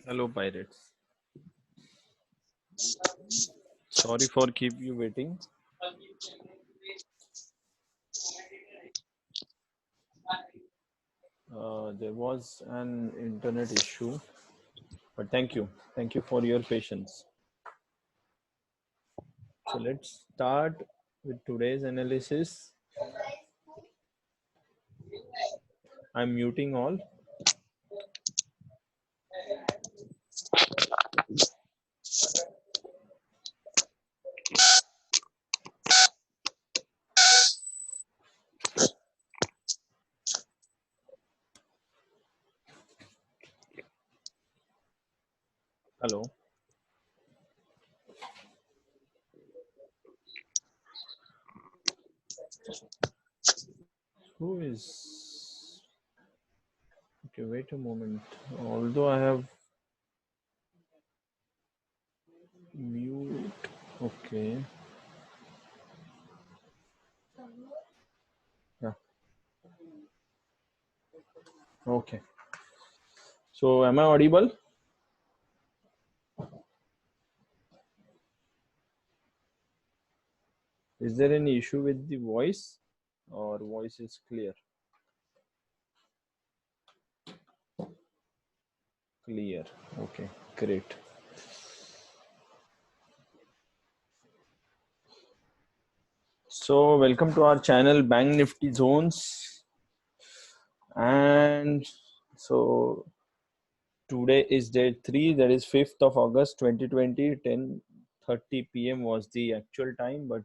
Hello, pirates. Sorry for keep you waiting. There was an internet issue, but thank you. Thank you for your patience. So let's start with today's analysis. I'm muting all. Hello. Who is? Okay, wait a moment. Although I have mute. Okay. Yeah. Okay. So am I audible? Is there any issue with the voice, or voice is clear? Clear. Okay, great. So welcome to our channel Bank Nifty Zones, and so today is day 3, that is 5th of August 2020. 10:30 p.m. was the actual time, but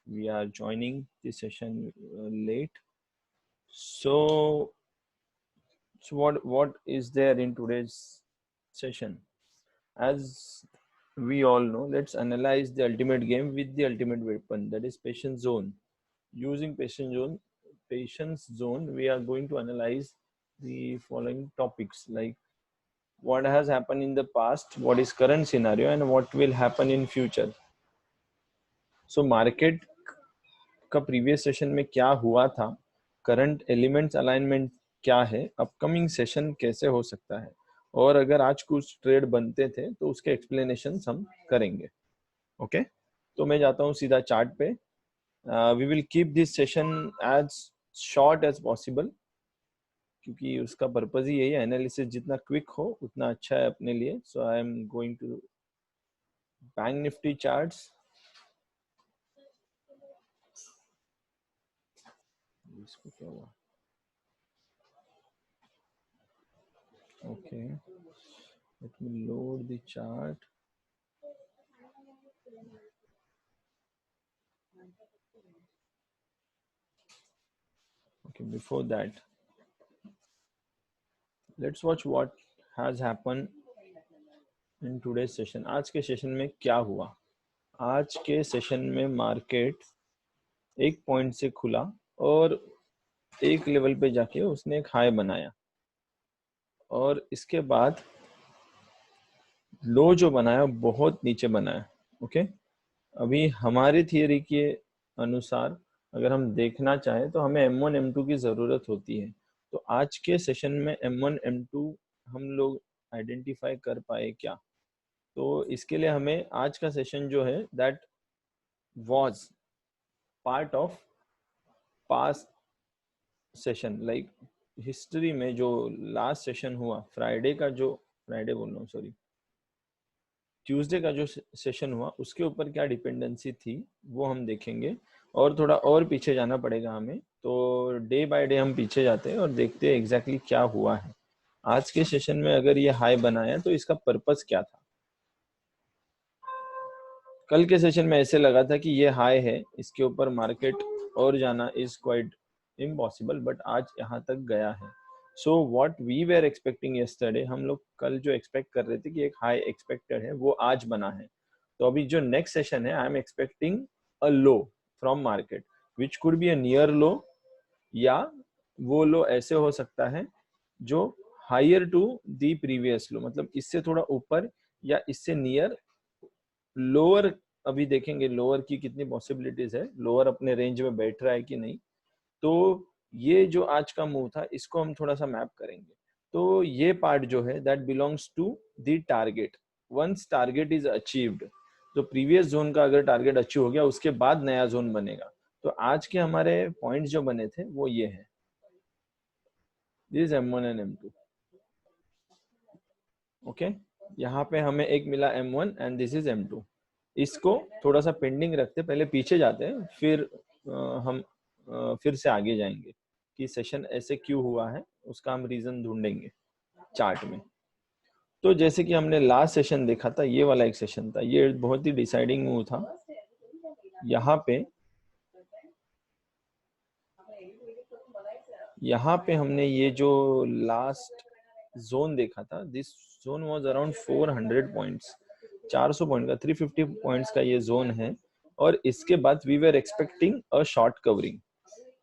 we are joining the session late. So what is there in today's session? As we all know, let's analyze the ultimate game with the ultimate weapon, that is patience zone. Using patience zone, we are going to analyze the following topics, like what has happened in the past, what is current scenario, and what will happen in future. So market का previous session में क्या हुआ था, current elements alignment क्या है, upcoming session कैसे हो सकता है, और अगर आज कुछ ट्रेड बनते थे तो उसके एक्सप्लेनेशन हम करेंगे. ओके, तो मैं जाता हूँ सीधा चार्ट पे. We will keep this session as short as possible, क्योंकि उसका पर्पज ही यही है, एनालिसिस जितना क्विक हो उतना अच्छा है अपने लिए. So I am going to bank Nifty charts. इसको क्या हुआ? Okay, let me load the chart. Okay, before that, let's watch what has happened in today's session. आज के सेशन में क्या हुआ? आज के सेशन में मार्केट एक पॉइंट से खुला और एक लेवल पे जाके उसने एक हाई बनाया, और इसके बाद लो जो बनाया बहुत नीचे बनाया. ओके, अभी हमारी थियरी के अनुसार अगर हम देखना चाहें तो हमें M1 M2 की ज़रूरत होती है. तो आज के सेशन में M1 M2 हम लोग आइडेंटिफाई कर पाए क्या? तो इसके लिए हमें आज का सेशन जो है that was part of past session, like history में जो लास्ट सेशन हुआ, फ्राइडे का जो, फ्राइडे बोल रहा हूँ सॉरी, ट्यूसडे का जो सेशन हुआ, उसके ऊपर क्या डिपेंडेंसी थी वो हम देखेंगे. और थोड़ा और पीछे जाना पड़ेगा हमें, तो डे बाय डे हम पीछे जाते हैं और देखते हैं एग्जैक्टली क्या हुआ है. आज के सेशन में अगर ये हाई बनाया तो इसका पर्पस क्या था? कल के सेशन में ऐसे लगा था कि ये हाई है, इसके ऊपर मार्केट और जाना इज क्वाइट इम्पॉसिबल, बट आज यहाँ तक गया है. So what we were expecting yesterday, हम लोग कल जो एक्सपेक्ट कर रहे थे कि एक हाई एक्सपेक्टेड है, वो आज बना है. तो अभी जो नेक्स्ट सेशन है, I am expecting a low from market which could be a near low, या वो लो ऐसे हो सकता है जो higher to the previous low, मतलब इससे थोड़ा ऊपर या इससे नियर लोअर. अभी देखेंगे लोअर की कितनी पॉसिबिलिटीज है, लोअर अपने रेंज में बैठ रहा है कि नहीं. तो ये जो आज का मूव था, इसको हम थोड़ा सा मैप करेंगे. तो ये पार्ट जो है that belongs to the target. Once target is achieved, तो प्रीवियस जोन का अगर टारगेट अचीव हो गया, उसके बाद नया जोन बनेगा. तो आज के हमारे पॉइंट जो बने थे वो ये है, this M1 and M2. Okay, यहाँ पे हमें एक मिला M1 and this is M2. इसको थोड़ा सा पेंडिंग रखते, पहले पीछे जाते हैं, फिर हम फिर से आगे जाएंगे कि सेशन ऐसे क्यों हुआ है, उसका हम रीजन ढूंढेंगे चार्ट में. तो जैसे कि हमने लास्ट सेशन देखा था, ये वाला एक सेशन था, ये बहुत ही डिसाइडिंग मूव था. यहाँ पे हमने ये जो लास्ट जोन देखा था, this zone was around 400 points, 400 point का, 350 पॉइंट्स का ये जोन है. और इसके बाद we were expecting a short covering.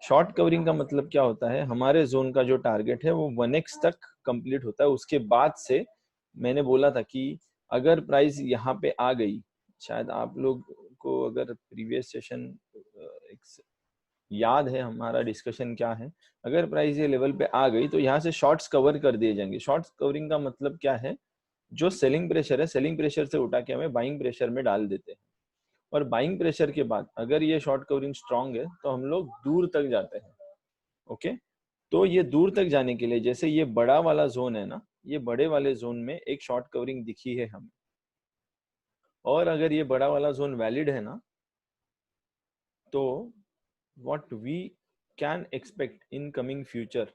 Short covering का मतलब क्या होता है, हमारे जोन का जो टारगेट है वो 1x तक कंप्लीट होता है. उसके बाद से मैंने बोला था कि अगर प्राइस यहाँ पे आ गई, शायद आप लोग को अगर प्रीवियस सेशन याद है हमारा डिस्कशन क्या है, अगर प्राइस ये लेवल पे आ गई तो यहाँ से शॉर्ट्स कवर कर दिए जाएंगे. शॉर्ट्स कवरिंग का मतलब क्या है, जो सेलिंग प्रेशर है, सेलिंग प्रेशर से उठा के हमें बाइंग प्रेशर में डाल देते हैं. और बाइंग प्रेशर के बाद अगर ये शॉर्ट कवरिंग स्ट्रांग है तो हम लोग दूर तक जाते हैं. ओके, तो ये दूर तक जाने के लिए, जैसे ये बड़ा वाला जोन है ना, ये बड़े वाले जोन में एक शॉर्ट कवरिंग दिखी है हमें. और अगर ये बड़ा वाला जोन वैलिड है ना, तो what we can expect in coming future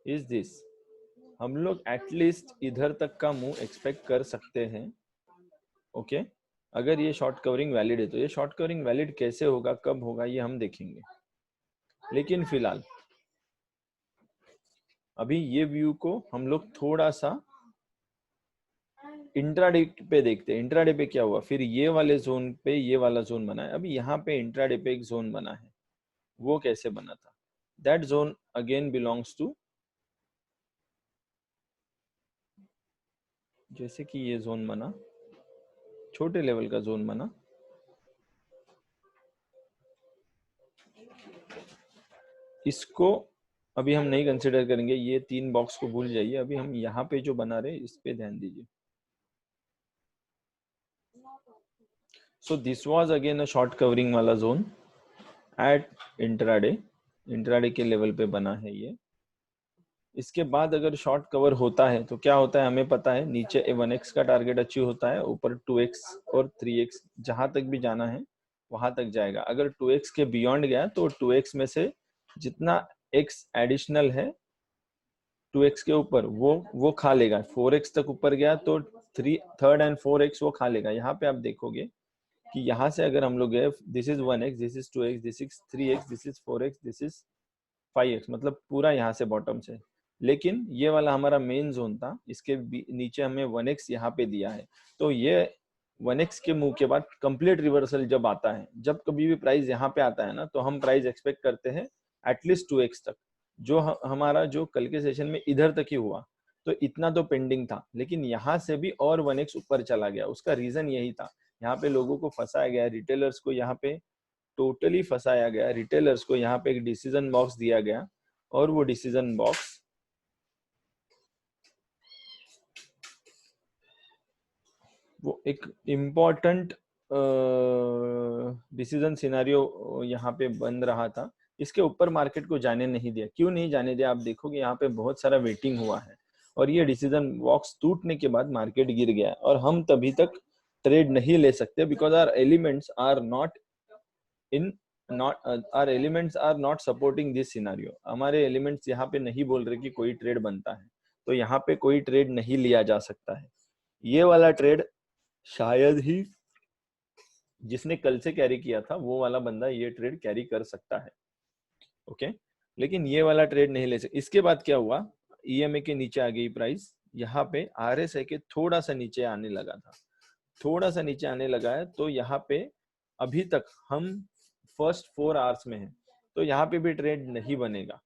is this, हम लोग एटलीस्ट इधर तक का मूव एक्सपेक्ट कर सकते हैं. ओके, अगर ये शॉर्ट कवरिंग वैलिड है. तो ये शॉर्ट कवरिंग वैलिड कैसे होगा, कब होगा, ये हम देखेंगे. लेकिन फिलहाल अभी ये व्यू को हम लोग थोड़ा सा इंट्राडे पे देखते हैं. इंट्राडे पे क्या हुआ, फिर ये वाले जोन पे ये वाला जोन बना है. अभी यहाँ पे इंट्राडे पे एक जोन बना है, वो कैसे बना था, that zone again belongs to, जैसे कि ये जोन बना, छोटे लेवल का जोन बना, इसको अभी हम नहीं कंसिडर करेंगे. ये 3 बॉक्स को भूल जाइए. अभी हम यहाँ पे जो बना रहे इस पे ध्यान दीजिए. So this was again a short covering वाला जोन एट इंट्राडे. इंट्राडे के लेवल पे बना है ये. इसके बाद अगर शॉर्ट कवर होता है तो क्या होता है हमें पता है, नीचे 1x का टारगेट अचीव होता है, ऊपर 2x और 3x, जहां तक भी जाना है वहां तक जाएगा. अगर 2x के बियॉन्ड गया तो 2x में से जितना x एडिशनल है 2x के ऊपर वो खा लेगा. 4x तक ऊपर गया तो थर्ड एंड 4x वो खा लेगा. यहाँ पे आप देखोगे कि यहाँ से अगर हम लोग गए, this is 1x, this is 2x, this is 3x, this is 4x, this is 5x, मतलब पूरा यहाँ से बॉटम से. लेकिन ये वाला हमारा मेन जोन था, इसके नीचे हमें 1x यहाँ पे दिया है. तो ये 1x के मुंह के बाद कंप्लीट रिवर्सल जब आता है, जब कभी भी प्राइस यहाँ पे आता है ना, तो हम प्राइस एक्सपेक्ट करते हैं एटलीस्ट 2x तक. जो हमारा जो कल के सेशन में इधर तक ही हुआ, तो इतना तो पेंडिंग था, लेकिन यहाँ से भी और 1x ऊपर चला गया. उसका रीजन यही था, यहाँ पे लोगों को फंसाया गया, रिटेलर्स को यहाँ पे टोटली फंसाया गया. रिटेलर्स को यहाँ पे एक डिसीजन बॉक्स दिया गया, और वो डिसीजन बॉक्स वो एक इम्पोर्टेंट डिसीजन सिनेरियो यहाँ पे बन रहा था. इसके ऊपर मार्केट को जाने नहीं दिया. क्यों नहीं जाने दिया, आप देखोगे यहाँ पे बहुत सारा वेटिंग हुआ है, और ये डिसीजन बॉक्स टूटने के बाद मार्केट गिर गया. और हम तभी तक ट्रेड नहीं ले सकते, because our elements are not in not our elements are not supporting this scenario. हमारे एलिमेंट्स यहाँ पे नहीं बोल रहे कि कोई ट्रेड बनता है, तो यहाँ पे कोई ट्रेड नहीं लिया जा सकता है. ये वाला ट्रेड शायद ही जिसने कल से कैरी किया था वो वाला बंदा ये ट्रेड कैरी कर सकता है. ओके, लेकिन ये वाला ट्रेड नहीं ले सकते। इसके बाद क्या हुआ, ईएमए के नीचे आ गई प्राइस, यहाँ पे आरएसआई के थोड़ा सा नीचे आने लगा था, थोड़ा सा नीचे आने लगा है। तो यहाँ पे अभी तक हम फर्स्ट 4 आवर्स में है, तो यहाँ पे भी ट्रेड नहीं बनेगा।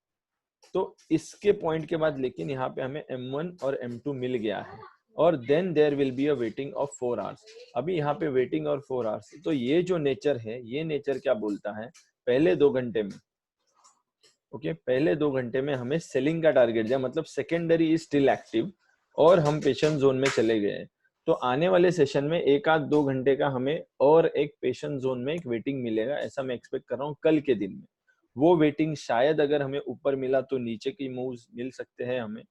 तो इसके पॉइंट के बाद लेकिन यहाँ पे हमें M1 और M2 मिल गया है, और then there will be a waiting of 4 hours. अभी यहाँ पे वेटिंग और 4 आवर्स, तो ये जो नेचर है, ये नेचर क्या बोलता है, पहले 2 घंटे में, ओके, पहले 2 घंटे में हमें सेलिंग का टारगेट दिया, मतलब सेकेंडरी इज स्टिल एक्टिव और हम पेशेंट जोन में चले गए। तो आने वाले सेशन में 1 आध 2 घंटे का हमें और एक पेशेंट जोन में एक वेटिंग मिलेगा, ऐसा मैं एक्सपेक्ट कर रहा हूँ कल के दिन में। वो वेटिंग शायद अगर हमें ऊपर मिला तो नीचे की मूव्स मिल सकते हैं हमें।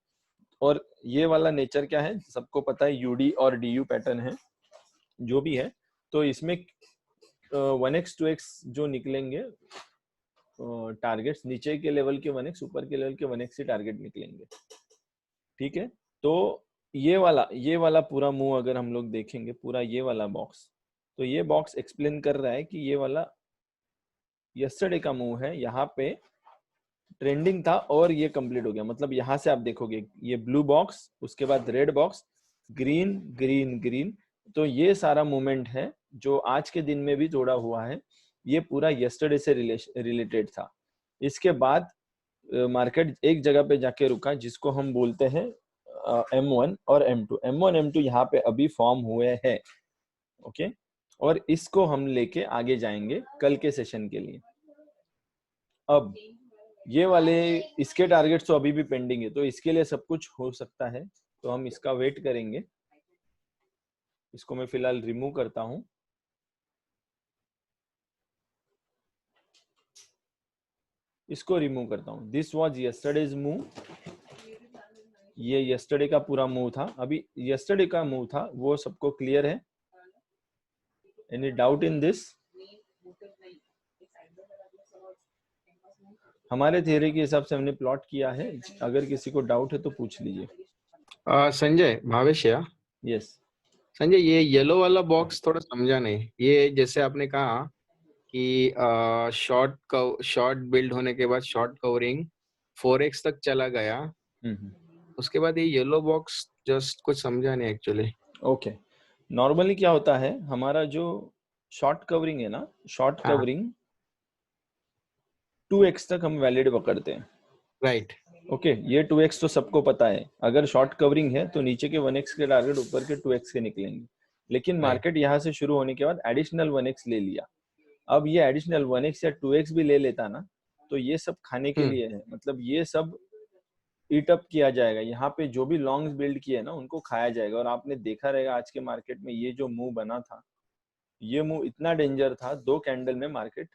और ये वाला नेचर क्या है, सबको पता है, यूडी और डीयू पैटर्न है जो भी है। तो इसमें 1x 2x जो निकलेंगे टारगेट्स, नीचे के लेवल के 1x, ऊपर के लेवल के 1x से टारगेट निकलेंगे, ठीक है। तो ये वाला पूरा मूव अगर हम लोग देखेंगे, पूरा ये वाला बॉक्स, तो ये बॉक्स एक्सप्लेन कर रहा है कि ये वाला यस्टरडे का मूव है, यहाँ पे ट्रेंडिंग था और ये कंप्लीट हो गया। मतलब यहाँ से आप देखोगे ये ब्लू बॉक्स, उसके बाद red box, green green green, तो ये सारा मूवमेंट है जो आज के दिन में भी जोड़ा हुआ है, ये पूरा यस्टरडे से रिलेटेड था। इसके बाद मार्केट एक जगह पे जाके रुका जिसको हम बोलते हैं M1 और M2। M1 M2 यहाँ पे अभी फॉर्म हुए हैं, ओके, और इसको हम लेके आगे जाएंगे कल के सेशन के लिए। अब ये वाले इसके टारगेट्स तो अभी भी पेंडिंग है, तो इसके लिए सब कुछ हो सकता है, तो हम इसका वेट करेंगे। इसको मैं फिलहाल रिमूव करता हूं। इसको रिमूव करता हूं। दिस वाज यस्टरडेज मूव, ये यस्टरडे का पूरा मूव था। अभी यस्टरडे का मूव था वो सबको क्लियर है? Any doubt in this? हमारे थियरी के हिसाब से हमने प्लॉट किया है, अगर किसी को डाउट है तो पूछ लीजिए। संजय, भावेश या? यस संजय, ये येलो वाला बॉक्स थोड़ा समझा नहीं। ये जैसे आपने कहा कि शॉर्ट बिल्ड होने के बाद शॉर्ट कवरिंग 4x तक चला गया, उसके बाद ये येलो बॉक्स जस्ट कुछ समझा नहीं एक्चुअली। ओके, नॉर्मली क्या होता है, हमारा जो शॉर्ट कवरिंग है ना, शॉर्ट हाँ, कवरिंग 2x तक हम वैलिड पकड़ते हैं, राइट। ओके। ये 2x तो सबको पता है, अगर शॉर्ट कवरिंग है तो नीचे के 1x के टारगेट ऊपर के 2x के निकलेंगे। लेकिन राइट। मार्केट यहाँ से शुरू होने के बाद एडिशनल 1x ले लिया। अब ये एडिशनल 1x या 2x भी ले लेता ना, तो ये सब खाने के लिए है, मतलब ये सब ईट अप किया जाएगा। यहाँ पे जो भी लॉन्ग्स बिल्ड किए ना उनको खाया जाएगा। और आपने देखा रहेगा आज के मार्केट में ये जो मूव बना था, ये मूव इतना डेंजर था, 2 कैंडल में मार्केट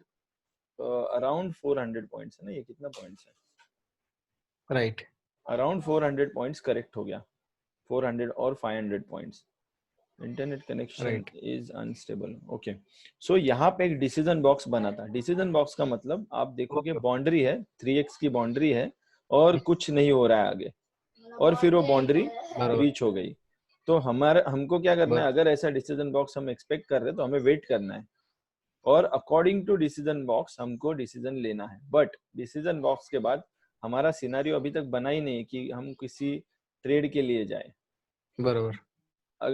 अराउंड 400 पॉइंट्स है ना, ये कितना पॉइंट्स है, राइट। अराउंड 400 पॉइंट्स करेक्ट हो गया, 400 और 500 points. Internet connection is unstable, okay. So यहाँ पे एक डिसीजन बॉक्स बना था। डिसीजन बॉक्स का मतलब आप देखोगे बाउंड्री है, 3x की बाउंड्री है और कुछ नहीं हो रहा है आगे, और फिर वो बाउंड्री रीच हो गई। तो हमको क्या करना है, अगर ऐसा डिसीजन बॉक्स हम एक्सपेक्ट कर रहे हैं तो हमें वेट करना है, और अकॉर्डिंग टू डिसीजन बॉक्स हमको डिसीजन लेना है। बट डिसीजन बॉक्स के बाद हमारा सिनारियो अभी तक बना ही नहीं कि हम किसी ट्रेड के लिए जाए। बरोबर।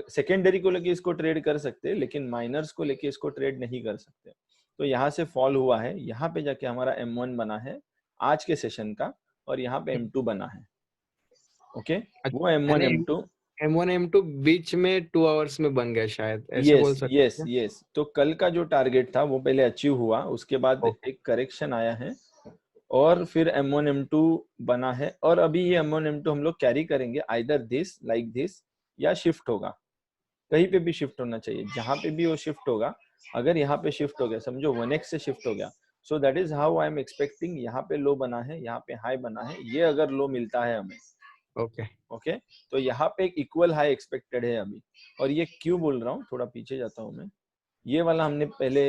सेकेंडरी को लेके इसको ट्रेड कर सकते हैं, लेकिन माइनर्स को लेके इसको ट्रेड नहीं कर सकते। तो यहाँ से फॉल हुआ है, यहाँ पे जाके हमारा M1 बना है आज के सेशन का, और यहाँ पे M2 बना है, ओके। वो M1 M2 M1 M2 बीच में 2 आवर्स में बन गया शायद, ऐसे बोल यस सकते यस हैं। यस। तो कल का जो टारगेट था वो पहले अचीव हुआ, उसके बाद ओके। एक करेक्शन आया है, और फिर M1 M2 बना है। और अभी ये M1 M2 हम लोग कैरी करेंगे, आइदर दिस लाइक दिस, या शिफ्ट होगा, कहीं पे भी शिफ्ट होना चाहिए, जहां पे भी वो शिफ्ट होगा। अगर यहाँ पे शिफ्ट हो गया, समझो 1x से शिफ्ट हो गया, so that is how I am expecting. यहाँ पे लो बना है, यहाँ पे हाई बना है, ये अगर लो मिलता है हमें, ओके। ओके, तो यहाँ पे एक इक्वल हाई एक्सपेक्टेड है अभी। और ये क्यों बोल रहा हूँ, थोड़ा पीछे जाता हूँ मैं। ये वाला हमने पहले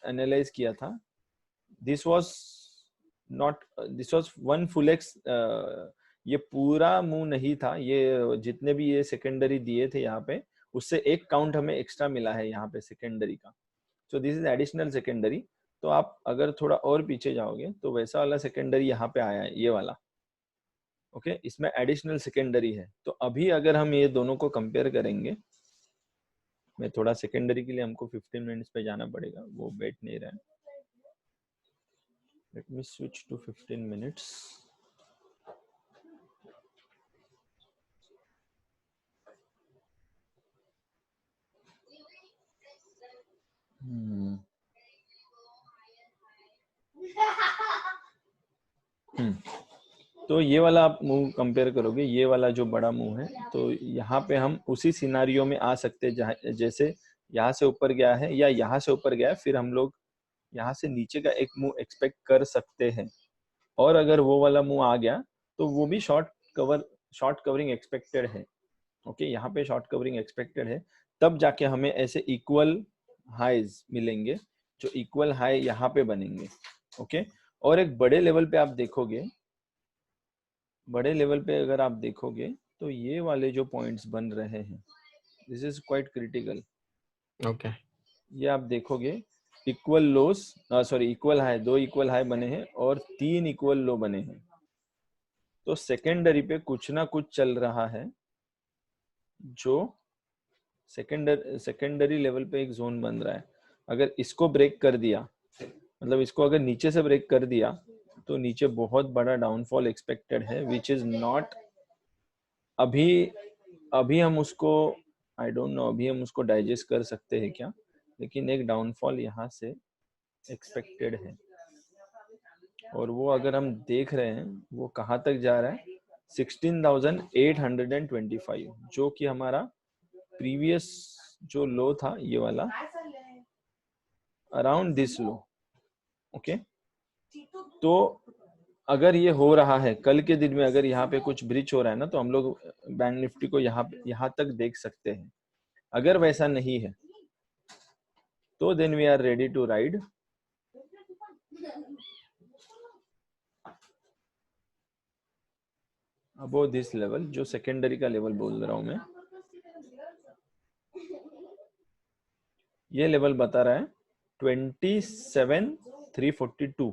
एनालाइज किया था, this was not, this was 1 full x. ये पूरा मूव नहीं था, ये जितने भी ये सेकेंडरी दिए थे यहाँ पे, उससे एक काउंट हमें एक्स्ट्रा मिला है यहाँ पे सेकेंडरी का। So this is additional secondary. तो आप अगर थोड़ा और पीछे जाओगे तो वैसा वाला सेकेंडरी यहाँ पे आया है, ये वाला। ओके, इसमें एडिशनल सेकेंडरी है। तो अभी अगर हम ये दोनों को कंपेयर करेंगे, मैं थोड़ा सेकेंडरी के लिए हमको 15 मिनट्स पे जाना पड़ेगा, वो बैठ नहीं रहा है। Let me switch to 15 minutes. तो ये वाला आप मूव कंपेयर करोगे, ये वाला जो बड़ा मूव है, तो यहाँ पे हम उसी सिनारियो में आ सकते हैं जहाँ जैसे यहाँ से ऊपर गया है या यहाँ से ऊपर गया है, फिर हम लोग यहाँ से नीचे का एक मूव एक्सपेक्ट कर सकते हैं। और अगर वो वाला मूव आ गया तो वो भी शॉर्ट कवरिंग एक्सपेक्टेड है। ओके, यहाँ पे शॉर्ट कवरिंग एक्सपेक्टेड है, तब जाके हमें ऐसे इक्वल हाईज मिलेंगे, जो इक्वल हाई यहाँ पे बनेंगे। ओके, और एक बड़े लेवल पे आप देखोगे, बड़े लेवल पे अगर आप देखोगे तो ये वाले जो पॉइंट्स बन रहे हैं, this is quite critical. Okay, ये आप देखोगे equal loss, sorry equal high, 2 equal high बने हैं और 3 इक्वल लो बने हैं। तो सेकेंडरी पे कुछ ना कुछ चल रहा है, जो सेकेंडरी लेवल पे एक जोन बन रहा है। अगर इसको ब्रेक कर दिया, मतलब इसको अगर नीचे से ब्रेक कर दिया, तो नीचे बहुत बड़ा डाउनफॉल एक्सपेक्टेड है, विच इज नॉट अभी अभी हम उसको, आई डोंट नो अभी हम उसको डाइजेस्ट कर सकते हैं क्या, लेकिन एक डाउनफॉल यहाँ से एक्सपेक्टेड है। और वो अगर हम देख रहे हैं वो कहाँ तक जा रहा है, 16,825, जो कि हमारा प्रीवियस जो लो था ये वाला, अराउंड दिस लो। ओके, तो अगर ये हो रहा है कल के दिन में, अगर यहाँ पे कुछ ब्रिज हो रहा है ना, तो हम लोग बैंक निफ्टी को यहाँ तक देख सकते हैं। अगर वैसा नहीं है तो then we are ready to ride above this level, जो सेकेंडरी का लेवल बोल रहा हूं मैं। ये लेवल बता रहा है 27,342।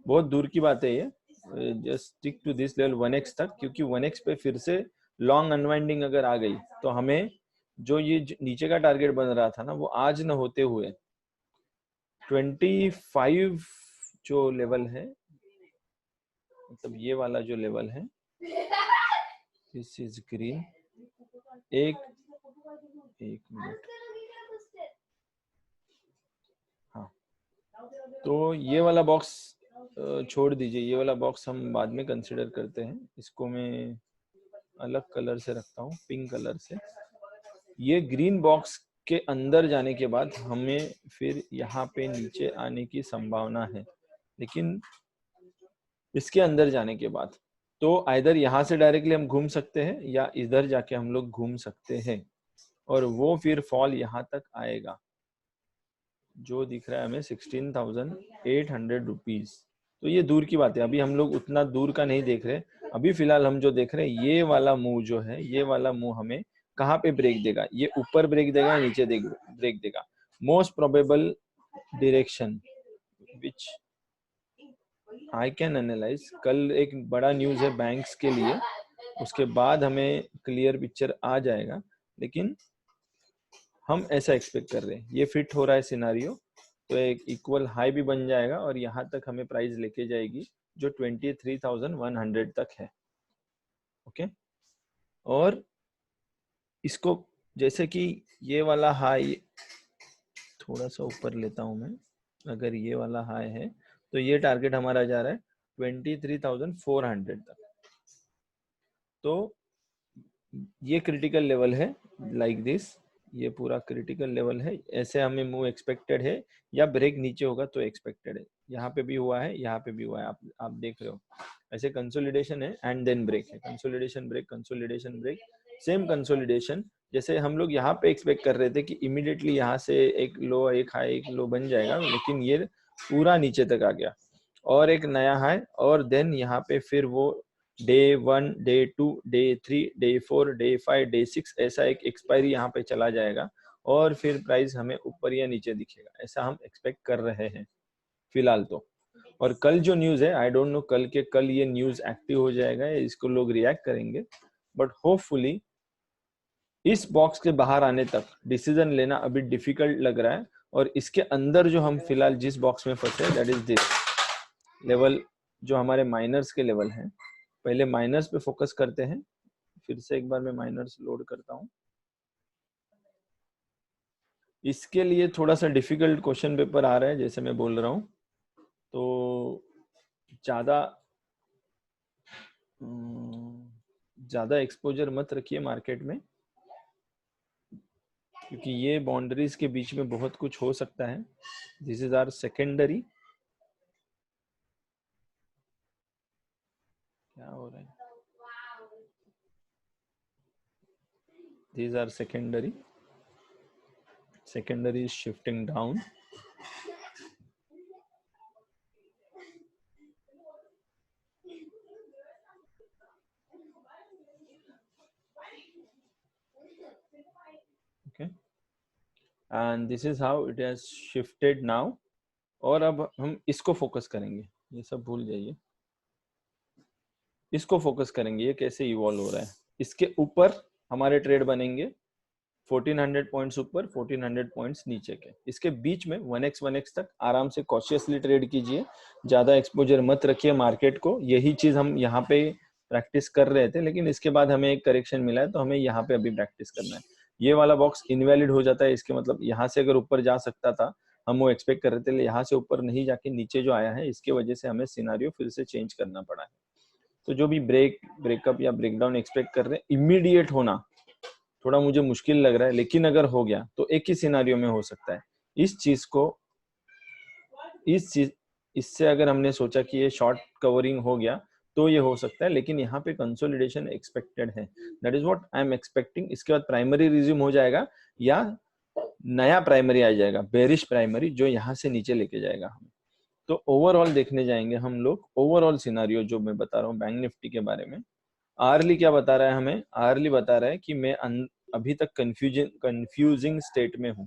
बहुत दूर की बात है ये, just stick to this level 1x तक, क्योंकि 1x पे फिर से लॉन्ग अनवाइंडिंग अगर आ गई तो हमें जो ये नीचे का टारगेट बन रहा था ना, वो आज न होते हुए 25 जो लेवल है, मतलब ये वाला जो लेवल है, दिस इज ग्रीन। एक मिनट, हाँ, तो ये वाला बॉक्स छोड़ दीजिए, ये वाला बॉक्स हम बाद में कंसिडर करते हैं। इसको मैं अलग कलर से रखता हूँ, पिंक कलर से। ये ग्रीन बॉक्स के अंदर जाने के बाद हमें फिर यहाँ पे नीचे आने की संभावना है, लेकिन इसके अंदर जाने के बाद तो आइदर यहाँ से डायरेक्टली हम घूम सकते हैं या इधर जाके हम लोग घूम सकते हैं, और वो फिर फॉल यहाँ तक आएगा जो दिख रहा है हमें 16,800 रुपीज। तो ये दूर की बात है, अभी हम लोग उतना दूर का नहीं देख रहे। अभी फिलहाल हम जो देख रहे हैं, ये वाला मूव जो है, ये वाला मूव हमें कहाँ पे ब्रेक देगा, ये ऊपर ब्रेक देगा या नीचे ब्रेक देगा। Most probable direction which I can analyse, कल एक बड़ा न्यूज है बैंक्स के लिए, उसके बाद हमें क्लियर पिक्चर आ जाएगा, लेकिन हम ऐसा एक्सपेक्ट कर रहे हैं। ये फिट हो रहा है सिनारियो, तो एक इक्वल हाई भी बन जाएगा और यहाँ तक हमें प्राइस लेके जाएगी जो 23,100 तक है। ओके, और इसको जैसे कि ये वाला हाई थोड़ा सा ऊपर लेता हूं मैं, अगर ये वाला हाई है तो ये टारगेट हमारा जा रहा है 23,400 तक। तो ये क्रिटिकल लेवल है, लाइक दिस, ये पूरा क्रिटिकल लेवल है। ऐसे हमें मूव एक्सपेक्टेड है, या ब्रेक नीचे होगा तो एक्सपेक्टेड है। यहाँ पे भी हुआ है, यहाँ पे भी हुआ है, आप देख रहे हो। ऐसे कंसोलिडेशन है एंड देन ब्रेक है, consolidation break, consolidation break, same consolidation जैसे हम लोग यहाँ पे एक्सपेक्ट कर रहे थे कि इमीडिएटली यहाँ से एक लो, एक हाई, एक लो बन जाएगा, लेकिन ये पूरा नीचे तक आ गया और एक नया हाई, और देन यहाँ पे फिर वो day 1, day 2, day 3, day 4, day 5, day 6, ऐसा एक एक्सपायरी यहाँ पे चला जाएगा और फिर प्राइस हमें ऊपर या नीचे दिखेगा, ऐसा हम एक्सपेक्ट कर रहे हैं। फिलहाल तो। और कल जो न्यूज है, आई डोंट नो कल के कल ये न्यूज एक्टिव हो जाएगा या इसको लोग रिएक्ट करेंगे, बट होपफुली इस बॉक्स के बाहर आने तक डिसीजन लेना अभी डिफिकल्ट लग रहा है। और इसके अंदर जो हम फिलहाल जिस बॉक्स में फंसे, दैट इज दिस लेवल, जो हमारे माइनर्स के लेवल हैं। पहले माइनर्स पे फोकस करते हैं, फिर से एक बार मैं माइनर्स लोड करता हूं। इसके लिए थोड़ा सा डिफिकल्ट क्वेश्चन पेपर आ रहा है, जैसे मैं बोल रहा हूं, तो ज्यादा एक्सपोजर मत रखिए मार्केट में, क्योंकि ये बाउंड्रीज के बीच में बहुत कुछ हो सकता है। This is our secondary. क्या हो रहा है? These are secondary. Secondary is shifting down. Okay. And this is how it has shifted now. और अब हम इसको फोकस करेंगे, ये सब भूल जाइए, इसको फोकस करेंगे, ये कैसे इवॉल्व हो रहा है। इसके ऊपर हमारे ट्रेड बनेंगे 1400 पॉइंट्स ऊपर, 1400 पॉइंट्स नीचे के। इसके बीच में 1x तक आराम से कॉशियसली ट्रेड कीजिए, ज्यादा एक्सपोजर मत रखिए मार्केट को। यही चीज हम यहाँ पे प्रैक्टिस कर रहे थे, लेकिन इसके बाद हमें एक करेक्शन मिला है, तो हमें यहाँ पे अभी प्रैक्टिस करना है। ये वाला बॉक्स इनवैलिड हो जाता है, इसके मतलब यहाँ से अगर ऊपर जा सकता था, हम वो एक्सपेक्ट कर रहे थे, यहाँ से ऊपर नहीं जाके नीचे जो आया है, इसके वजह से हमें सिनारियो फिर से चेंज करना पड़ा है। तो जो भी ब्रेकअप या ब्रेकडाउन एक्सपेक्ट कर रहे हैं, इमीडिएट होना थोड़ा मुझे मुश्किल लग रहा है, लेकिन अगर हो गया तो एक ही सिनारियो में हो सकता है। इससे अगर हमने सोचा कि ये शॉर्ट कवरिंग हो गया तो ये हो सकता है, लेकिन यहाँ पे कंसोलिडेशन एक्सपेक्टेड है, that is what I am expecting. इसके बाद प्राइमरी रिज्यूम हो जाएगा या नया प्राइमरी आ जाएगा, बेरिश प्राइमरी, जो यहाँ से नीचे लेके जाएगा हमें। तो ओवरऑल देखने जाएंगे हम लोग, ओवरऑल सिनारियो जो मैं बता रहा हूँ बैंक निफ्टी के बारे में। आर्ली क्या बता रहा है हमें? आर्ली बता रहा है कि मैं अभी तक कंफ्यूजिंग स्टेट में हूँ।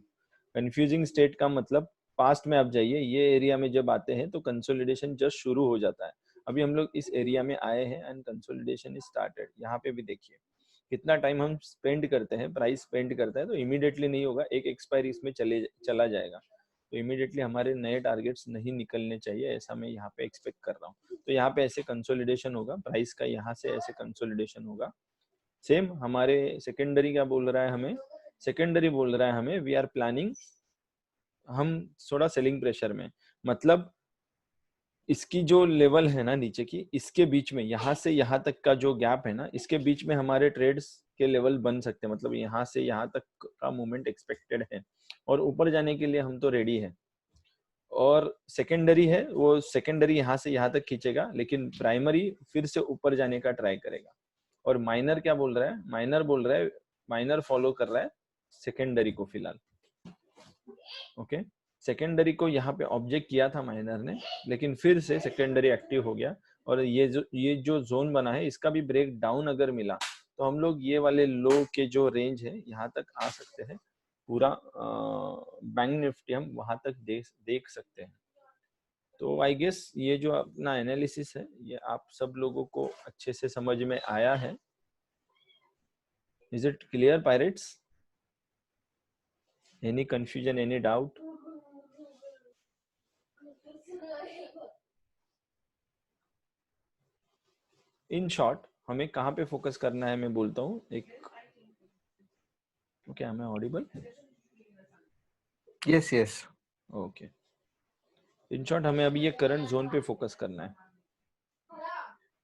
कंफ्यूजिंग स्टेट का मतलब, पास्ट में आप जाइए, ये एरिया में जब आते हैं तो कंसोलिडेशन जस्ट शुरू हो जाता है। अभी हम लोग इस एरिया में आए हैं एंड कंसोलिडेशन इज स्टार्टेड। यहाँ पे भी देखिए कितना टाइम हम स्पेंड करते हैं, प्राइस स्पेंड करता है, तो इमीडिएटली नहीं होगा, एक एक्सपायरी इसमें चला जाएगा, तो इमीडिएटली हमारे नए टारगेट्स नहीं निकलने चाहिए, ऐसा मैं यहाँ पे एक्सपेक्ट कर रहा हूँ। तो यहाँ पे ऐसे कंसोलिडेशन होगा, प्राइस का यहाँ से ऐसे कंसोलिडेशन होगा। सेम हमारे सेकेंडरी क्या बोल रहा है हमें? सेकेंडरी बोल रहा है हमें वी आर प्लानिंग, हम थोड़ा सेलिंग प्रेशर में, मतलब इसकी जो लेवल है ना नीचे की, इसके बीच में यहाँ से यहाँ तक का जो गैप है ना, इसके बीच में हमारे ट्रेड्स के लेवल बन सकते हैं, मतलब यहाँ से यहाँ तक का मूवमेंट एक्सपेक्टेड है, और ऊपर जाने के लिए हम तो रेडी है। और सेकेंडरी है, वो सेकेंडरी यहाँ से यहाँ तक खींचेगा, लेकिन प्राइमरी फिर से ऊपर जाने का ट्राई करेगा। और माइनर क्या बोल रहा है? माइनर बोल रहा है, माइनर फॉलो कर रहा है सेकेंडरी को फिलहाल। ओके, सेकेंडरी को यहाँ पे ऑब्जेक्ट किया था माइनर ने, लेकिन फिर से सेकेंडरी एक्टिव हो गया, और ये जो जोन बना है, इसका भी ब्रेक डाउन अगर मिला तो हम लोग ये वाले लो के जो रेंज है यहाँ तक आ सकते हैं। पूरा बैंक निफ्टी हम वहां तक देख सकते हैं। तो आई गेस ये जो अपना एनालिसिस है, ये आप सब लोगों को अच्छे से समझ में आया है। Is it clear pirates? Any confusion, any doubt? In short हमें कहाँ पे फोकस करना है, मैं बोलता हूँ एक। Okay, am I audible? Yes yes. Okay, in short हमें अभी ये करंट जोन पे फोकस करना है।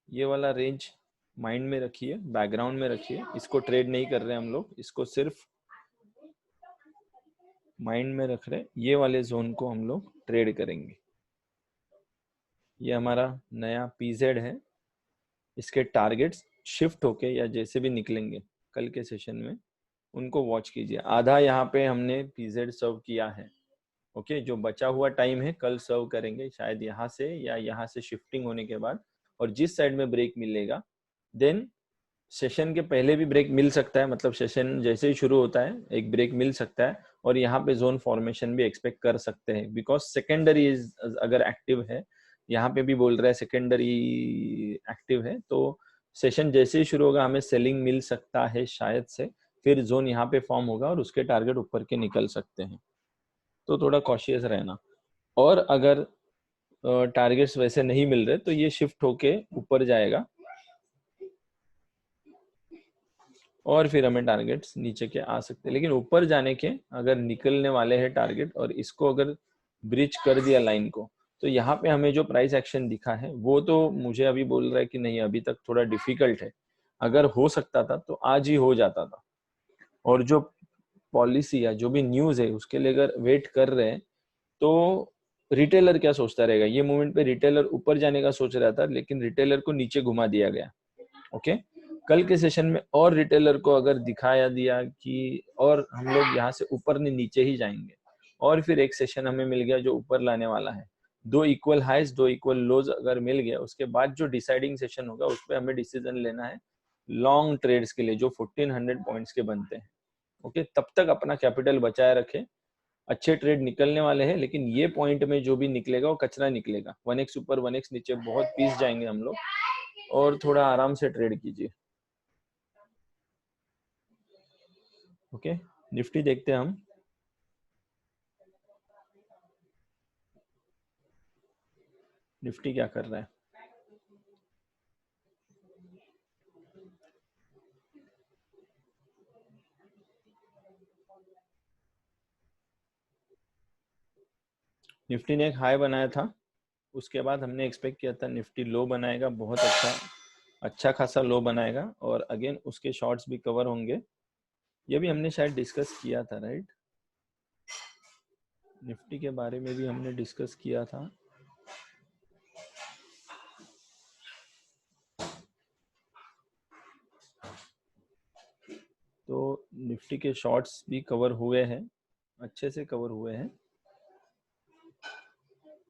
ये वाला रेंज माइंड में रखिए, बैकग्राउंड में रखिए, इसको ट्रेड नहीं कर रहे हम लोग, इसको सिर्फ माइंड में रख रहे। ये वाले जोन को हम लोग ट्रेड करेंगे। ये हमारा नया पीजेड है, इसके टारगेट्स शिफ्ट होके या जैसे भी निकलेंगे कल के सेशन में, उनको वॉच कीजिए। आधा यहाँ पे हमने पीजेड सर्व किया है। ओके, जो बचा हुआ टाइम है कल सर्व करेंगे, शायद यहाँ से या यहाँ से शिफ्टिंग होने के बाद, और जिस साइड में ब्रेक मिलेगा, देन सेशन के पहले भी ब्रेक मिल सकता है, मतलब सेशन जैसे ही शुरू होता है एक ब्रेक मिल सकता है, और यहाँ पे जोन फॉर्मेशन भी एक्सपेक्ट कर सकते हैं, बिकॉज सेकेंडरी अगर एक्टिव है, यहाँ पे भी बोल रहा है सेकेंडरी एक्टिव है, तो सेशन जैसे ही शुरू होगा हमें सेलिंग मिल सकता है शायद से, फिर जोन यहाँ पे फॉर्म होगा और उसके टारगेट ऊपर के निकल सकते हैं, तो थोड़ा कॉशियस रहना। और अगर टारगेट्स वैसे नहीं मिल रहे तो ये शिफ्ट होके ऊपर जाएगा और फिर हमें टारगेट्स नीचे के आ सकते हैं, लेकिन ऊपर जाने के अगर निकलने वाले हैं टारगेट और इसको अगर ब्रिज कर दिया लाइन को, तो यहाँ पे हमें जो प्राइस एक्शन दिखा है वो तो मुझे अभी बोल रहा है कि नहीं, अभी तक थोड़ा डिफिकल्ट है। अगर हो सकता था तो आज ही हो जाता था, और जो पॉलिसी या जो भी न्यूज है उसके लिए अगर वेट कर रहे हैं तो रिटेलर क्या सोचता रहेगा, ये मोमेंट पे रिटेलर ऊपर जाने का सोच रहा था लेकिन रिटेलर को नीचे घुमा दिया गया। ओके, कल के सेशन में और रिटेलर को अगर दिखाया दिया कि और हम लोग यहाँ से ऊपर नहीं नीचे ही जाएंगे, और फिर एक सेशन हमें मिल गया जो ऊपर लाने वाला है, दो इक्वल हाइज दो इक्वल लोज अगर मिल गया, उसके बाद जो डिसाइडिंग सेशन होगा उस पर हमें डिसीजन लेना है लॉन्ग ट्रेड्स के लिए जो 1400 पॉइंट्स के बनते हैं। ओके, तब तक अपना कैपिटल बचाए रखें, अच्छे ट्रेड निकलने वाले हैं, लेकिन ये पॉइंट में जो भी निकलेगा वो कचरा निकलेगा, 1x ऊपर 1x नीचे बहुत पीस जाएंगे हम लोग, और थोड़ा आराम से ट्रेड कीजिए। ओके, निफ्टी देखते हैं हम। निफ्टी क्या कर रहा है? निफ्टी ने एक हाई बनाया था, उसके बाद हमने एक्सपेक्ट किया था निफ्टी लो बनाएगा, बहुत अच्छा खासा लो बनाएगा, और अगेन उसके शॉर्ट्स भी कवर होंगे। ये भी हमने शायद डिस्कस किया था, राइट? निफ्टी के बारे में भी हमने डिस्कस किया था। तो निफ्टी के शॉर्ट्स भी कवर हुए हैं, अच्छे से कवर हुए हैं।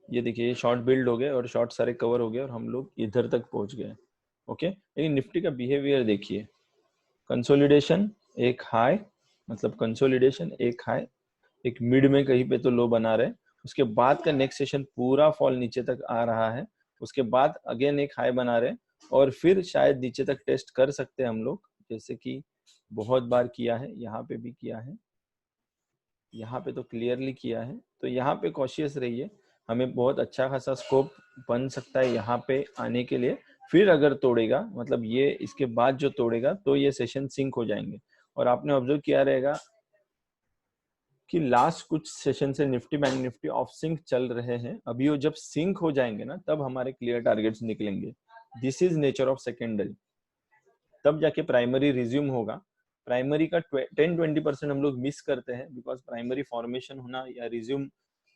ये देखिए, ये शॉर्ट बिल्ड हो गए और शॉर्ट सारे कवर हो गए और हम लोग इधर तक पहुंच गए। ओके, लेकिन निफ्टी का बिहेवियर देखिए, कंसोलिडेशन एक हाई, मतलब कंसोलिडेशन एक हाई, एक मिड में कहीं पे तो लो बना रहे, उसके बाद का नेक्स्ट सेशन पूरा फॉल नीचे तक आ रहा है, उसके बाद अगेन एक हाई बना रहे, और फिर शायद नीचे तक टेस्ट कर सकते हैं हम लोग, जैसे कि बहुत बार किया है, यहाँ पे भी किया है, यहाँ पे तो क्लियरली किया है। तो यहाँ पे कॉशियस रहिए, हमें बहुत अच्छा खासा स्कोप बन सकता है यहाँ पे आने के लिए। फिर अगर तोड़ेगा, मतलब ये इसके बाद जो तोड़ेगा तो ये सेशन सिंक हो जाएंगे। और आपने ऑब्जर्व किया रहेगा कि लास्ट कुछ सेशन से Nifty bank Nifty off sync चल रहे हैं, अभी वो जब सिंक हो जाएंगे ना तब हमारे क्लियर टारगेट्स निकलेंगे। This is nature of secondary, तब जाके प्राइमरी रिज्यूम होगा। प्राइमरी का 10-20% हम लोग मिस करते हैं, बिकॉज प्राइमरी फॉर्मेशन होना या रिज्यूम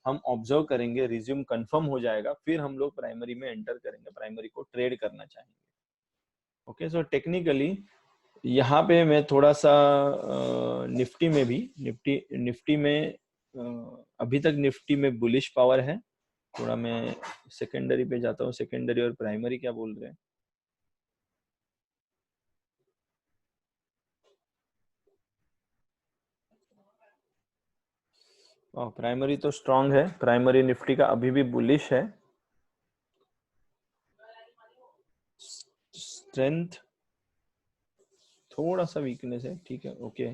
हम ऑब्जर्व करेंगे, रिज्यूम कंफर्म हो जाएगा, फिर हम लोग प्राइमरी में एंटर करेंगे, प्राइमरी को ट्रेड करना चाहेंगे। ओके, सो टेक्निकली यहाँ पे मैं थोड़ा सा निफ्टी में भी निफ्टी में अभी तक निफ्टी में बुलिश पावर है। थोड़ा मैं सेकेंडरी पे जाता हूँ, सेकेंडरी और प्राइमरी क्या बोल रहे हैं। प्राइमरी तो स्ट्रांग है, प्राइमरी निफ्टी का अभी भी बुलिश है। स्ट्रेंथ थोड़ा सा वीकनेस है, ठीक है। ओके,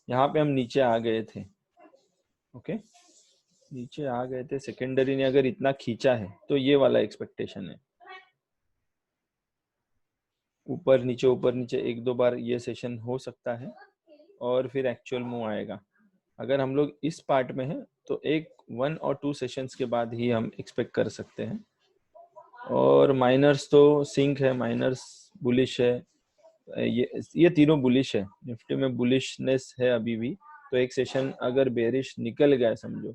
यहाँ पे हम नीचे आ गए थे। ओके, नीचे आ गए थे, सेकेंडरी ने अगर इतना खींचा है तो ये वाला एक्सपेक्टेशन है, ऊपर नीचे एक दो बार ये सेशन हो सकता है और फिर एक्चुअल मूव आएगा। अगर हम लोग इस पार्ट में हैं तो एक 1 और 2 सेशंस के बाद ही हम एक्सपेक्ट कर सकते हैं। और माइनर्स तो सिंक है, माइनर्स बुलिश है, ये तीनों बुलिश है, निफ्टी में बुलिशनेस है अभी भी। तो एक सेशन अगर बेरिश निकल गया समझो,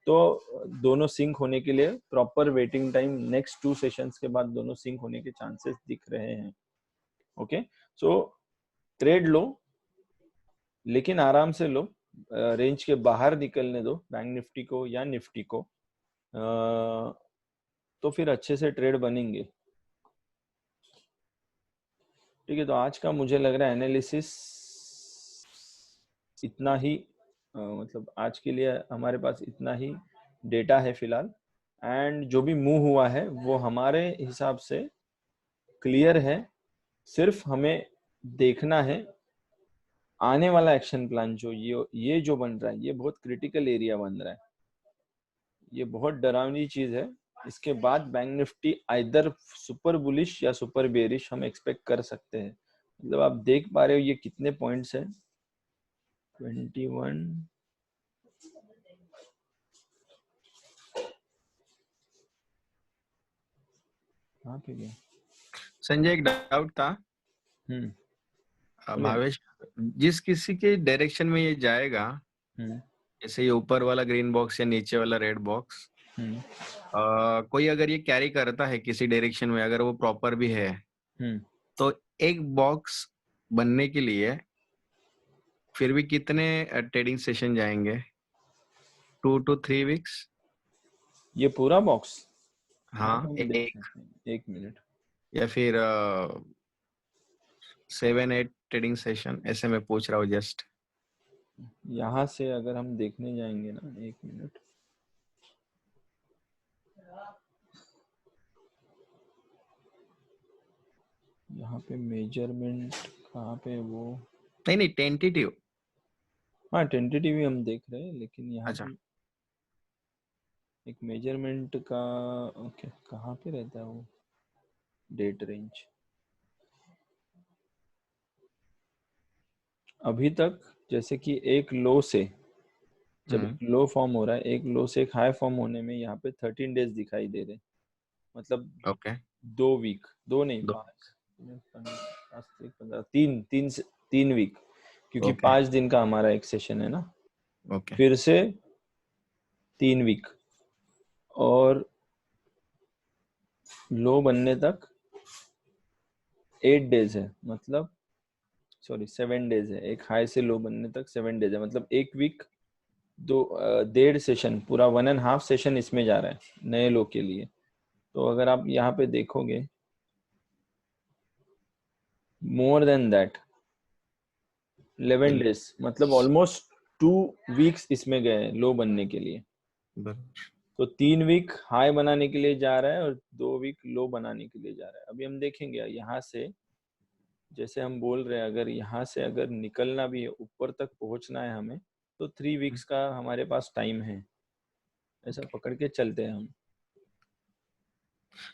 तो दोनों सिंक होने के लिए proper waiting time, next 2 sessions के बाद दोनों सिंक होने के चांसेस दिख रहे हैं। ओके, सो ट्रेड लो, लेकिन आराम से लो, रेंज के बाहर निकलने दो बैंक निफ्टी को या निफ्टी को, तो फिर अच्छे से ट्रेड बनेंगे। ठीक है, तो आज का मुझे लग रहा है एनालिसिस इतना ही मतलब आज के लिए हमारे पास इतना ही डेटा है फिलहाल, एंड जो भी मूव हुआ है वो हमारे हिसाब से क्लियर है। सिर्फ हमें देखना है आने वाला एक्शन प्लान, जो ये जो बन रहा है, ये बहुत क्रिटिकल एरिया बन रहा है, ये बहुत डरावनी चीज है। इसके बाद bank Nifty either super bullish या सुपर बेरिश हम एक्सपेक्ट कर सकते हैं। मतलब आप देख पा रहे हो ये कितने पॉइंट्स है, 21। कहाँ पे गया? संजय, एक डाउट था। हम्म, बोलिए ना। भावेश, जिस किसी के डायरेक्शन में ये जाएगा, हम्म जैसे ये ऊपर वाला ग्रीन बॉक्स या नीचे वाला रेड बॉक्स, हम्म कोई अगर ये कैरी करता है किसी डायरेक्शन में, अगर वो प्रॉपर भी है, हम्म तो एक बॉक्स बनने के लिए फिर भी कितने ट्रेडिंग सेशन जाएंगे? 2 to 3 weeks? ये पूरा बॉक्स यहाँ पे हाँ, हम देख एक, सकते हैं, एक मिनट। या फिर 7-8 ट्रेडिंग सेशन, ऐसे मैं पूछ रहा हूँ जस्ट। यहाँ से अगर हम देखने जाएंगे ना, एक मिनट, यहाँ पे मेजरमेंट कहाँ पे वो, नहीं नहीं, टेंटेटिव। हाँ टेंटेटिव ही हम देख रहे हैं, लेकिन यहाँ अच्छा, पे एक मेजरमेंट का, ओके कहाँ पे रहता है वो डेट रेंज। अभी तक जैसे कि एक लो से, जब हम्म, एक लो फॉर्म हो रहा है, एक लो से एक हाई फॉर्म होने में यहाँ पे 13 डेज दिखाई दे रहे, मतलब ओके, 2 वीक, दो नहीं, दो, 5, 15, तीन तीन 3 वीक, क्योंकि ओके, 5 दिन का हमारा एक सेशन है ना। ओके, फिर से 3 वीक, और लो बनने तक 8 डेज है, मतलब सॉरी 7 डेज है, एक हाई से लो बनने तक 7 डेज है, मतलब 1 वीक, 1.5 सेशन, पूरा 1.5 सेशन इसमें जा रहा है नए लो के लिए। तो अगर आप यहाँ पे देखोगे, मोर देन दैट 11 डेज, मतलब ऑलमोस्ट 2 वीक्स इसमें गए लो बनने के लिए। तो 3 वीक हाई बनाने के लिए जा रहा है और 2 वीक लो बनाने के लिए जा रहा है। अभी हम देखेंगे यहाँ से, जैसे हम बोल रहे हैं, अगर यहाँ से अगर निकलना भी है, ऊपर तक पहुंचना है हमें, तो 3 वीक्स का हमारे पास टाइम है, ऐसा पकड़ के चलते हैं हम।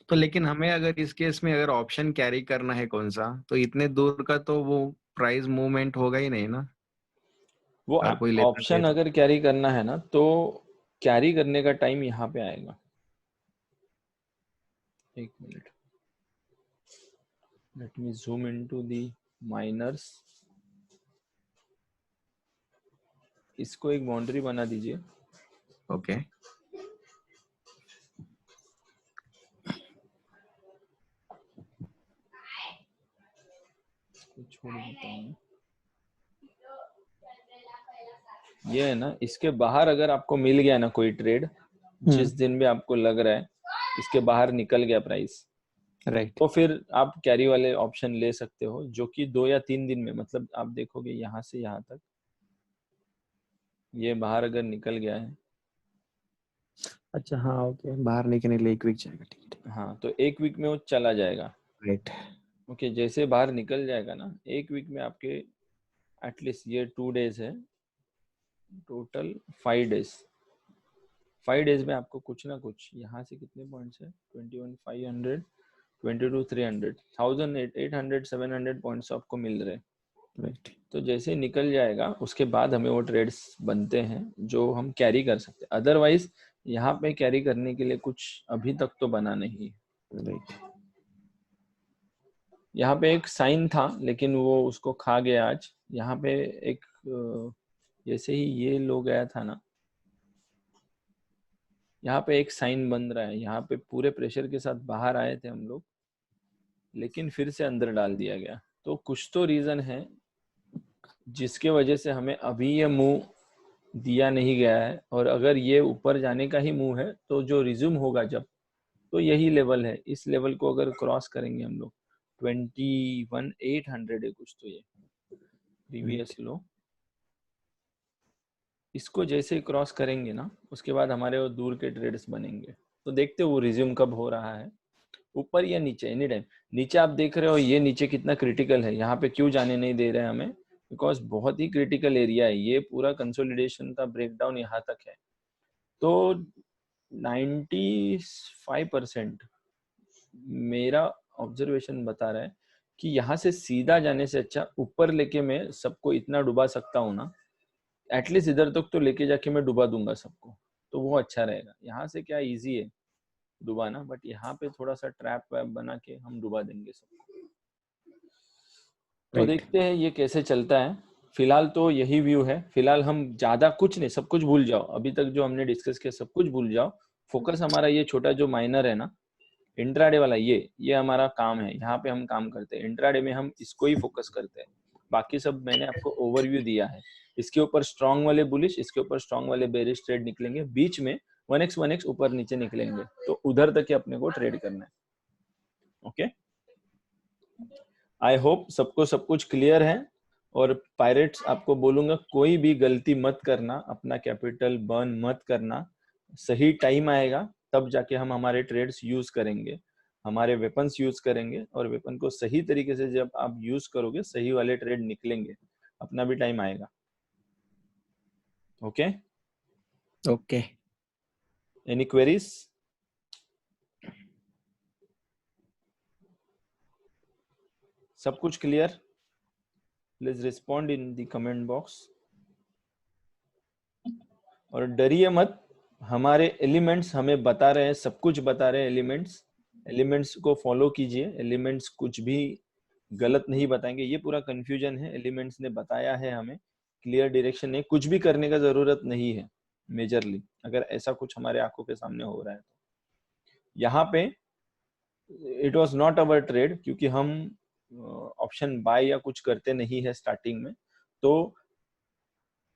तो लेकिन हमें अगर इस केस में अगर ऑप्शन कैरी करना है कौन सा, तो इतने दूर का तो वो प्राइस मूवमेंट होगा ही नहीं ना, वो अगर कोई लेना चाहे ऑप्शन तो। अगर कैरी करना है ना, तो कैरी करने का टाइम यहाँ पे आएगा। एक minute, let me zoom into the minors. इसको एक बाउंड्री बना दीजिए। ओके, इसको छोड़ देता हूँ। ये है ना, इसके बाहर अगर आपको मिल गया ना कोई ट्रेड, जिस दिन भी आपको लग रहा है इसके बाहर निकल गया प्राइस, राइट। तो फिर आप कैरी वाले ऑप्शन ले सकते हो, जो कि 2 या 3 दिन में, मतलब आप देखोगे यहाँ से यहाँ तक ये बाहर अगर निकल गया है, अच्छा, हाँ, ओके, बाहर निकलने के लिए 1 वीक जाएगा, ठीक है। हाँ, तो 1 वीक में वो चला जाएगा। राइट। ओके, जैसे बाहर निकल जाएगा ना 1 वीक में, आपके एटलीस्ट ये 2 डेज है, टोटल 5 डेज। 5 डेज में आपको कुछ ना कुछ यहाँ से कितने पॉइंट्स है, 21,500, 22,300, 1,800, 700 पॉइंट्स आपको मिल रहे हैं। राइट। तो जैसे निकल जाएगा उसके बाद हमें वो ट्रेड्स बनते हैं जो हम कैरी कर सकते हैं। अदरवाइज यहाँ पे कैरी करने के लिए कुछ अभी तक तो बना नहीं है। राइट। यहाँ पे एक साइन था लेकिन वो उसको खा गया आज। यहाँ पे एक जैसे ही ये लो गया था ना, यहाँ पे एक साइन बन रहा है, यहाँ पे पूरे प्रेशर के साथ बाहर आए थे हम लोग, लेकिन फिर से अंदर डाल दिया गया। तो कुछ तो रीजन है जिसके वजह से हमें अभी ये मूव दिया नहीं गया है, और अगर ये ऊपर जाने का ही मूव है तो जो रिज्यूम होगा जब, तो यही लेवल है। इस लेवल को अगर क्रॉस करेंगे हम लोग, 21,800 है कुछ तो ये प्रीवियस राइट। लो। इसको जैसे ही क्रॉस करेंगे ना, उसके बाद हमारे वो दूर के ट्रेड्स बनेंगे। तो देखते हो वो रिज्यूम कब हो रहा है, ऊपर या नीचे, एनी टाइम। नीचे आप देख रहे हो ये नीचे कितना क्रिटिकल है, यहाँ पे क्यों जाने नहीं दे रहे हैं हमें, बिकॉज बहुत ही क्रिटिकल एरिया है ये, पूरा कंसोलिडेशन का ब्रेकडाउन यहाँ तक है। तो 95% मेरा ऑब्जर्वेशन बता रहा है कि यहाँ से सीधा जाने से अच्छा ऊपर लेके मैं सबको इतना डुबा सकता हूँ ना, एटलीस्ट इधर तक तो लेके जाके मैं डुबा दूंगा सबको, तो वो अच्छा रहेगा। यहाँ से क्या इजी है डुबाना, बट यहाँ पे थोड़ा सा ट्रैप वैप बना के हम डुबा देंगे सबको। तो राइट। देखते हैं ये कैसे चलता है। फिलहाल तो यही व्यू है। फिलहाल हम ज्यादा कुछ नहीं, सब कुछ भूल जाओ, अभी तक जो हमने डिस्कस किया सब कुछ भूल जाओ। फोकस हमारा ये छोटा जो माइनर है ना, इंट्राडे वाला, ये हमारा काम है, यहाँ पे हम काम करते हैं। इंट्राडे में हम इसको ही फोकस करते हैं, बाकी सब मैंने आपको ओवरव्यू दिया है। इसके ऊपर स्ट्रांग वाले बुलिश, इसके ऊपर स्ट्रांग वाले बेरिश ट्रेड निकलेंगे, बीच में 1x ऊपर नीचे निकलेंगे, तो उधर तक ही अपने को ट्रेड करना है। ओके, आई होप सबको सब कुछ क्लियर है। और पायरेट्स आपको बोलूंगा कोई भी गलती मत करना, अपना कैपिटल बर्न मत करना। सही टाइम आएगा तब जाके हम हमारे ट्रेड्स यूज करेंगे, हमारे वेपन्स यूज करेंगे, और वेपन को सही तरीके से जब आप यूज करोगे सही वाले ट्रेड निकलेंगे, अपना भी टाइम आएगा। Okay, okay. Any queries? सब कुछ clear? Please respond in the comment box. और डरिए मत, हमारे एलिमेंट्स हमें बता रहे हैं, सब कुछ बता रहे हैं एलिमेंट्स। एलिमेंट्स को फॉलो कीजिए, एलिमेंट्स कुछ भी गलत नहीं बताएंगे। ये पूरा कंफ्यूजन है, एलिमेंट्स ने बताया है हमें, क्लियर डायरेक्शन है, कुछ भी करने का जरूरत नहीं है मेजरली, अगर ऐसा कुछ हमारे आंखों के सामने हो रहा है तो। यहाँ पे it was not our trade, क्योंकि हम ऑप्शन बाय या कुछ करते नहीं है स्टार्टिंग में। तो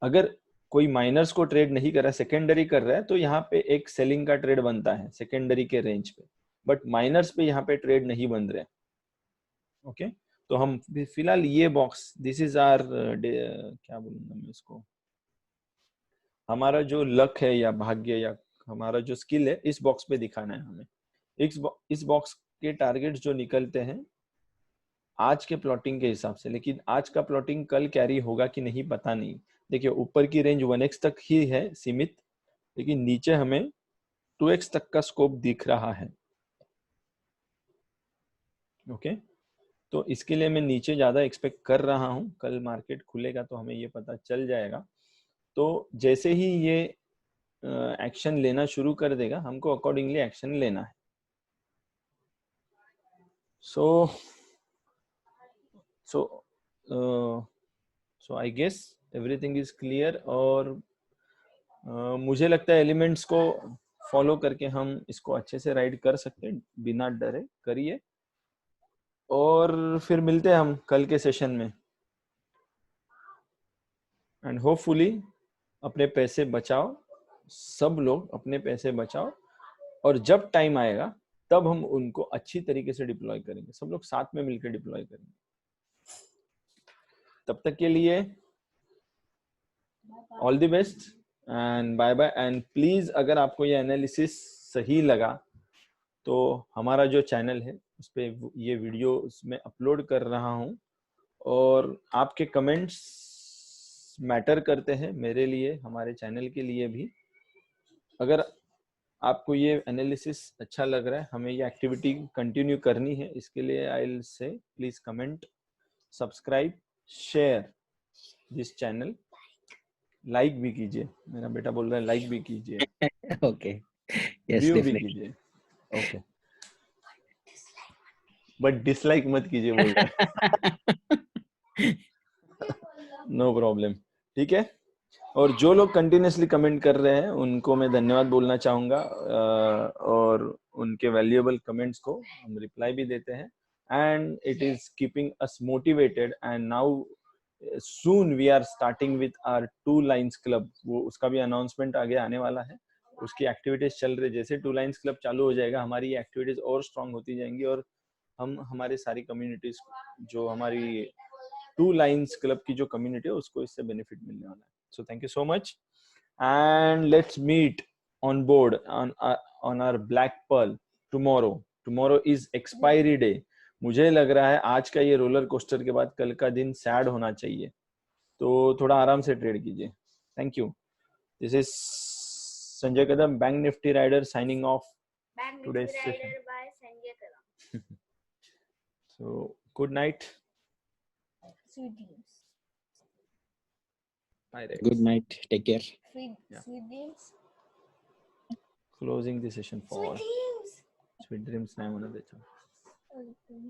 अगर कोई माइनर्स को ट्रेड नहीं कर रहा है, सेकेंडरी कर रहा है, तो यहाँ पे एक सेलिंग का ट्रेड बनता है सेकेंडरी के रेंज पे, बट माइनर्स पे यहाँ पे ट्रेड नहीं बन रहे। ओके, तो हम फिलहाल ये बॉक्स, दिस इज आर क्या बोलूंगा मैं इसको, हमारा जो लक है या भाग्य या हमारा जो स्किल है, इस बॉक्स पे दिखाना है हमें। इस बॉक्स के टारगेट्स जो निकलते हैं आज के प्लॉटिंग के हिसाब से, लेकिन आज का प्लॉटिंग कल कैरी होगा कि नहीं पता नहीं। देखिए ऊपर की रेंज 1x तक ही है सीमित, लेकिन नीचे हमें 2x तक का स्कोप दिख रहा है। ओके, तो इसके लिए मैं नीचे ज्यादा एक्सपेक्ट कर रहा हूं, कल मार्केट खुलेगा तो हमें ये पता चल जाएगा। तो जैसे ही ये एक्शन लेना शुरू कर देगा, हमको अकॉर्डिंगली एक्शन लेना है। So I guess everything is clear. और मुझे लगता है एलिमेंट्स को फॉलो करके हम इसको अच्छे से राइड कर सकते हैं, बिना डरे करिए। और फिर मिलते हैं हम कल के सेशन में, एंड होपफुली अपने पैसे बचाओ, सब लोग अपने पैसे बचाओ, और जब टाइम आएगा तब हम उनको अच्छी तरीके से डिप्लॉय करेंगे, सब लोग साथ में मिलकर डिप्लॉय करेंगे। तब तक के लिए all the best and bye bye. And please अगर आपको ये एनालिसिस सही लगा तो हमारा जो चैनल है उस पर ये वीडियो उसमें अपलोड कर रहा हूँ, और आपके कमेंट्स मैटर करते हैं मेरे लिए, हमारे चैनल के लिए भी। अगर आपको ये एनालिसिस अच्छा लग रहा है, हमें ये एक्टिविटी कंटिन्यू करनी है, इसके लिए I will say please comment, subscribe, share this channel, like भी कीजिए, मेरा बेटा बोल रहा है लाइक भी कीजिए, ओके, यस व्यू भी डेफिनेटली। कीजिए। ओके, बट डिसलाइक मत कीजिए बोल रहा है। नो प्रॉब्लम, ठीक है। और जो लोग कंटिन्यूसली कमेंट कर रहे हैं उनको मैं धन्यवाद बोलना चाहूंगा, और उनके वैल्यूएबल कमेंट्स को हम रिप्लाई भी देते हैं, and it is keeping us motivated. And now soon we are starting with our 2 lines club, वो उसका भी अनाउंसमेंट आगे आने वाला है, उसकी एक्टिविटीज चल रही। जैसे 2 लाइन्स क्लब चालू हो जाएगा, हमारी एक्टिविटीज और स्ट्रांग होती जाएंगी, और हम हमारी सारी कम्युनिटीज, जो हमारी 2 लाइन्स क्लब की जो कम्युनिटी है, उसको इससे बेनिफिट मिलने वाला है। So thank you so much. and let's meet on board on our Black Pearl tomorrow. Tomorrow is expiry day. मुझे लग रहा है आज का ये रोलर कोस्टर के बाद कल का दिन सैड होना चाहिए, तो थोड़ा आराम से ट्रेड कीजिए. Thank you. This is Sanjay Kadam, Bank Nifty rider, signing off today's session. by Sanjay Kalam. So good night. Sweet dreams. Bye. Rex. Good night. Take care. Sweet, Yeah. sweet dreams. Closing the session for Sweet dreams. Sweet Dreams नाही म्हणत त्याच्यावर. Okay.